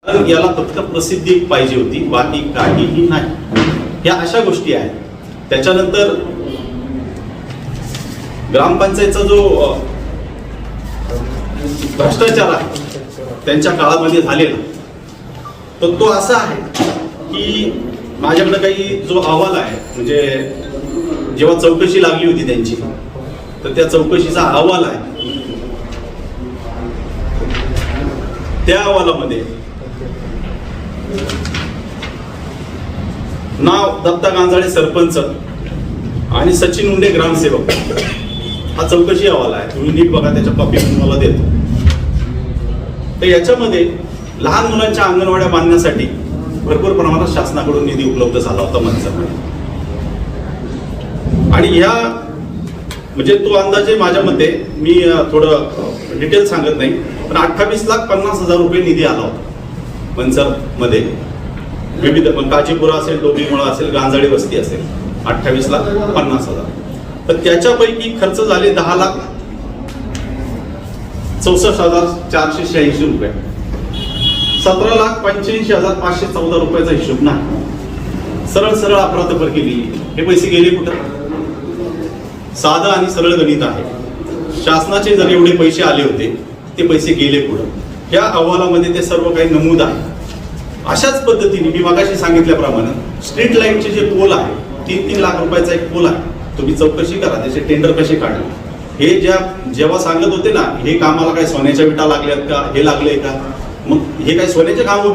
याला फक्त प्रसिद्धी पाहिजे होती, बाकी काहीही नाही. ह्या अशा गोष्टी आहेत. त्याच्यानंतर ग्रामपंचायतचा जो भ्रष्टाचार आहे त्यांच्या काळामध्ये झालेला, तर तो असा आहे की माझ्याकडे काही जो अहवाल आहे, म्हणजे जेव्हा चौकशी लागली होती त्यांची, तर त्या चौकशीचा अहवाल आहे. त्या अहवालामध्ये नाव दत्ता गांजाळे सरपंच आणि सचिन उंडे ग्रामसेवक हा चौकशी अहवाल आहे. तुम्ही नीट बघा, त्याच्या कॉपी मला देतो. तर याच्यामध्ये लहान मुलांच्या अंगणवाड्या बांधण्यासाठी भरपूर प्रमाणात शासनाकडून निधी उपलब्ध झाला होता मनसेमध्ये. आणि ह्या म्हणजे तो अंदाजे माझ्या मते, मी थोडं डिटेल सांगत नाही, पण 28,50,000 रुपये निधी आला होता मनसर मध्ये. विविध काजीपुरा असेल, डोबीमुळा असेल, गांजाळी वस्ती असेल, 28,50,000. तर त्याच्यापैकी खर्च झाले 10,64,486 रुपये. 17,85,514 रुपयाचा हिशोब नाही. सरळ सरळ अफरातफर केली. हे पैसे गेले कुठं? साधं आणि सरळ गणित आहे. शासनाचे जर एवढे पैसे आले होते, ते पैसे गेले कुठं? या अहवालामध्ये ते सर्व काही नमूद आहे. अशाच पद्धतीने मी मगाशी सांगितल्याप्रमाणे स्ट्रीट लाईटचे जे पोल आहे, 3-3 लाख रुपयाचा एक पोल आहे. तुम्ही चौकशी करा त्याचे टेंडर कसे काढले. हे जेव्हा सांगत होते ना, हे कामाला काय सोन्याच्या विटा लागल्यात का, हे लागले का, मग हे काय सोन्याचे काम उभे